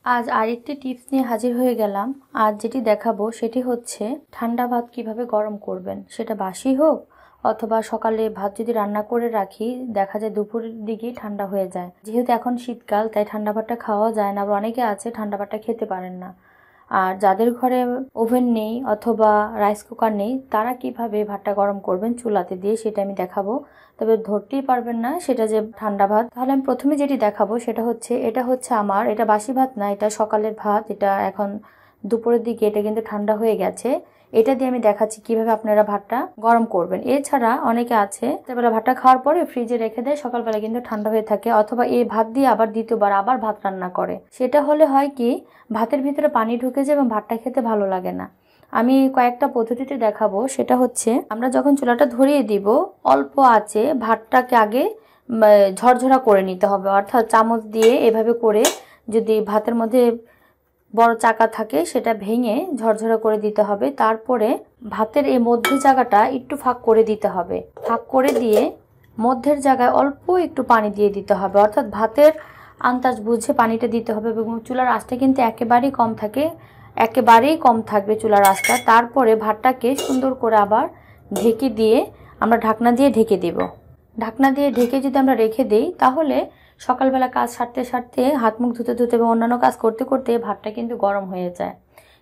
আজ আরেকটি টিপস নিয়ে হাজির হয়ে গেলাম। আজ যেটি দেখাবো সেটি হচ্ছে ঠান্ডা ভাত কিভাবে গরম করবেন, সেটা বাসি হোক অথবা সকালে ভাত যদি রান্না করে রাখি দেখা যায় দুপুরের দিকেই ঠান্ডা হয়ে যায়। যেহেতু এখন শীতকাল তাই ঠান্ডা ভাতটা খাওয়া যায় না, আবার অনেকে আছে ঠান্ডা ভাতটা খেতে পারেন না। আর যাদের ঘরে ওভেন নেই অথবা রাইস কুকার নেই তারা কিভাবে ভাতটা গরম করবেন চুলাতে দিয়ে সেটা আমি দেখাবো। তবে ধরতেই পারবেন না সেটা যে ঠান্ডা ভাত। তাহলে আমি প্রথমে যেটি দেখাবো সেটা হচ্ছে এটা বাসি ভাত না, এটা সকালের ভাত। এটা এখন দুপুরের দিকে এটা কিন্তু ঠান্ডা হয়ে গেছে। এটা দিয়ে আমি দেখাচ্ছি কিভাবে আপনারা ভাতটা গরম করবেন। এছাড়া অনেকে আছে রাত্রেবেলা ভাতটা খাওয়ার পরে ফ্রিজে রেখে দেয়, সকালবেলা কিন্তু ঠান্ডা হয়ে থাকে, অথবা এই ভাত দিয়ে আবার দ্বিতীয়বার আবার ভাত রান্না করে। সেটা হলে হয় কি, ভাতের ভিতরে পানি ঢুকে যায় এবং ভাতটা খেতে ভালো লাগে না। আমি কয়েকটা পদ্ধতিতে দেখাবো। সেটা হচ্ছে আমরা যখন চুলাটা ধরিয়ে দিব অল্প আঁচে ভাতটাকে আগে ঝরঝরা করে নিতে হবে, অর্থাৎ চামচ দিয়ে এভাবে করে যদি ভাতের মধ্যে বড় চাকা থাকে সেটা ভেঙে ঝরঝরা করে দিতে হবে। তারপরে ভাতের এই মধ্যে জায়গাটা একটু ফাঁক করে দিতে হবে। ফাঁক করে দিয়ে মধ্যের জায়গায় অল্প একটু পানি দিয়ে দিতে হবে, অর্থাৎ ভাতের আন্দাজ বুঝে পানিটা দিতে হবে। এবং চুলার আঁচটা কিন্তু একেবারেই কম থাকবে চুলার আঁচটা। তারপরে ভাতটাকে সুন্দর করে আবার ঢেকে দিয়ে আমরা ঢাকনা দিয়ে ঢেকে দেব। ঢাকনা দিয়ে ঢেকে যদি আমরা রেখে দিই তাহলে সকালবেলা কাজ সারতে সারতে হাত মুখ ধুতে ধুতে এবং অন্যান্য কাজ করতে করতে ভাতটা কিন্তু গরম হয়ে যায়।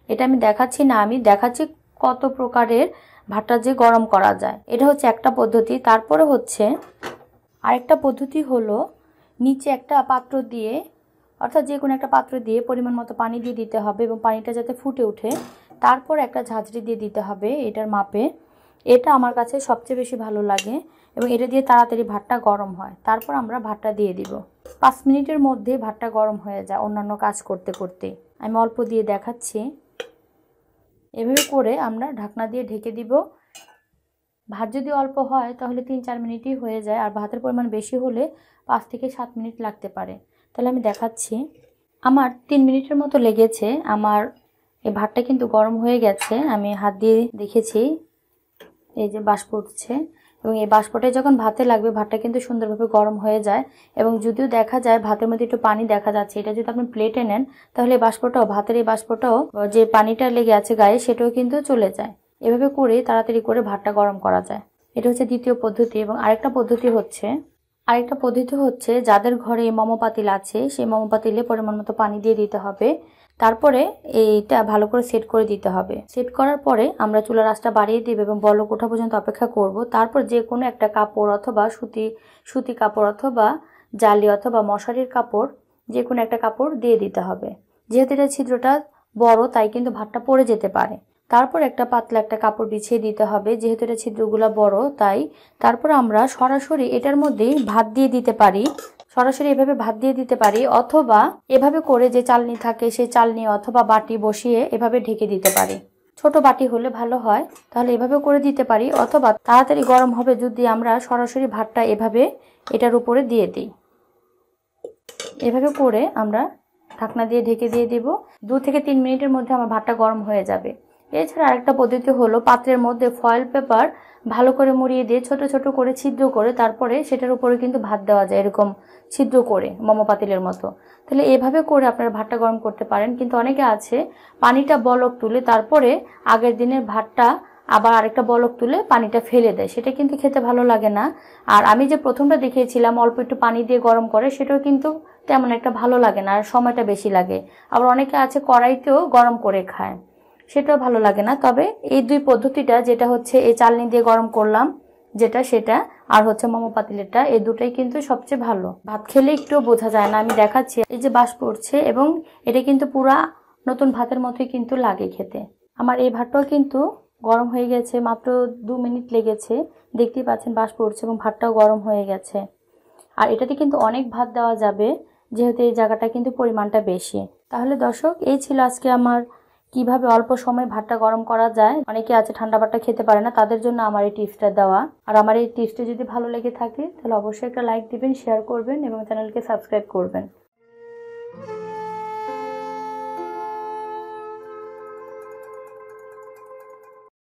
এটা আমি দেখাচ্ছি না, আমি দেখাচ্ছি কত প্রকারের ভাতটা যে গরম করা যায়। এটা হচ্ছে একটা পদ্ধতি। তারপরে হচ্ছে আরেকটা পদ্ধতি হলো নিচে একটা পাত্র দিয়ে, অর্থাৎ যে কোনো একটা পাত্র দিয়ে পরিমাণ মতো পানি দিয়ে দিতে হবে এবং পানিটা যাতে ফুটে ওঠে। তারপর একটা ঝাঁঝরি দিয়ে দিতে হবে এটার মাপে। এটা আমার কাছে সবচেয়ে বেশি ভালো লাগে এবং এটা দিয়ে তাড়াতাড়ি ভাতটা গরম হয়। তারপর আমরা ভাতটা দিয়ে দিব। 5 মিনিটের মধ্যে ভাতটা গরম হয়ে যায় অন্যান্য কাজ করতে করতে। আমি অল্প দিয়ে দেখাচ্ছি। এভাবে করে আমরা ঢাকনা দিয়ে ঢেকে দিব। ভাত যদি অল্প হয় তাহলে 3-4 মিনিটই হয়ে যায়, আর ভাতের পরিমাণ বেশি হলে 5 থেকে 7 মিনিট লাগতে পারে। তাহলে আমি দেখাচ্ছি। আমার 3 মিনিটের মতো লেগেছে। আমার এই ভাতটা কিন্তু গরম হয়ে গেছে। আমি হাত দিয়ে দেখেছি, এই যে বাষ্প উঠছে এবং এই বাষ্পটাই যখন ভাতে লাগবে ভাতটা কিন্তু সুন্দরভাবে গরম হয়ে যায়। এবং যদিও দেখা যায় ভাতের মধ্যে একটু পানি দেখা যাচ্ছে, এটা যদি আপনি প্লেটে নেন তাহলে এই বাষ্পটাও যে পানিটা লেগে আছে গায়ে সেটাও কিন্তু চলে যায়। এভাবে করে তাড়াতাড়ি করে ভাতটা গরম করা যায়। এটা হচ্ছে দ্বিতীয় পদ্ধতি। এবং আরেকটা পদ্ধতি হচ্ছে যাদের ঘরে মোমো পাতিল আছে সেই মোমো পাতিলে পরিমাণ মতো পানি দিয়ে দিতে হবে। তারপরে এইটা ভালো করে সেট করে দিতে হবে। সেট করার পরে আমরা চুলার আঁচটা বাড়িয়ে দিব এবং বলক ওঠা পর্যন্ত অপেক্ষা করব। তারপর যে কোনো একটা কাপড় অথবা সুতি কাপড় অথবা জালি অথবা মশারির কাপড়, যে কোনো একটা কাপড় দিয়ে দিতে হবে। যেহেতু এটা ছিদ্রটা বড় তাই কিন্তু ভাতটা পড়ে যেতে পারে। তারপর একটা পাতলা একটা কাপড় বিছিয়ে দিতে হবে, যেহেতু এটা ছিদ্রগুলো বড় তাই। তারপর আমরা সরাসরি এটার মধ্যেই ভাত দিয়ে দিতে পারি। সরাসরি এভাবে ভাত দিয়ে দিতে পারি, অথবা এভাবে করে যে চালনি থাকে সেই চালনি অথবা বাটি বসিয়ে এভাবে ঢেকে দিতে পারি। ছোট বাটি হলে ভালো হয়, তাহলে এভাবে করে দিতে পারি। অথবা তাড়াতাড়ি গরম হবে যদি আমরা সরাসরি ভাতটা এভাবে এটার উপরে দিয়ে দিই। এভাবে করে আমরা ঢাকনা দিয়ে ঢেকে দিয়ে দিব। 2 থেকে 3 মিনিটের মধ্যে আমার ভাতটা গরম হয়ে যাবে। এছাড়া আরেকটা পদ্ধতি হলো পাত্রের মধ্যে ফয়েল পেপার ভালো করে মুড়িয়ে দিয়ে ছোট ছোট করে ছিদ্র করে তারপরে সেটার উপরে কিন্তু ভাত দেওয়া যায়, এরকম ছিদ্র করে মোমো পাতিলের মতো। তাহলে এভাবে করে আপনারা ভাতটা গরম করতে পারেন। কিন্তু অনেকে আছে পানিটা বলক তুলে তারপরে আগের দিনের ভাতটা আবার আরেকটা বলক তুলে পানিটা ফেলে দেয়, সেটা কিন্তু খেতে ভালো লাগে না। আর আমি যে প্রথমটা দেখিয়েছিলাম অল্প একটু পানি দিয়ে গরম করে, সেটাও কিন্তু তেমন একটা ভালো লাগে না আর সময়টা বেশি লাগে। আবার অনেকে আছে কড়াইতেও গরম করে খায়, সেটাও ভালো লাগে না। তবে এই 2 পদ্ধতিটা, যেটা হচ্ছে এই চালনি দিয়ে গরম করলাম সেটা আর হচ্ছে মোমো পাতিলেরটা, এই দুটাই কিন্তু সবচেয়ে ভালো। ভাত খেলে একটু বোঝা যায় না। আমি দেখাচ্ছি, এই যে বাষ্প উঠছে এবং এটা কিন্তু পুরা নতুন ভাতের মতোই কিন্তু লাগে খেতে। আমার এই ভাতটাও কিন্তু গরম হয়ে গেছে, মাত্র 2 মিনিট লেগেছে। দেখতেই পাচ্ছেন বাষ্প উঠছে এবং ভাতটাও গরম হয়ে গেছে। আর এটাতে কিন্তু অনেক ভাত দেওয়া যাবে যেহেতু এই জায়গাটা কিন্তু পরিমাণটা বেশি। তাহলে দর্শক, এই ছিল আজকে আমার কিভাবে অল্প সময়ে ভাতটা গরম করা যায়। অনেকে আছে ঠান্ডা ভাতটা খেতে পারে না, তাদের জন্য আমার এই টিপসটা দেওয়া। আর আমার এই টিপসটা যদি ভালো লেগে থাকে তাহলে অবশ্যই একটা লাইক দিবেন, শেয়ার করবেন এবং চ্যানেলকে সাবস্ক্রাইব করবেন।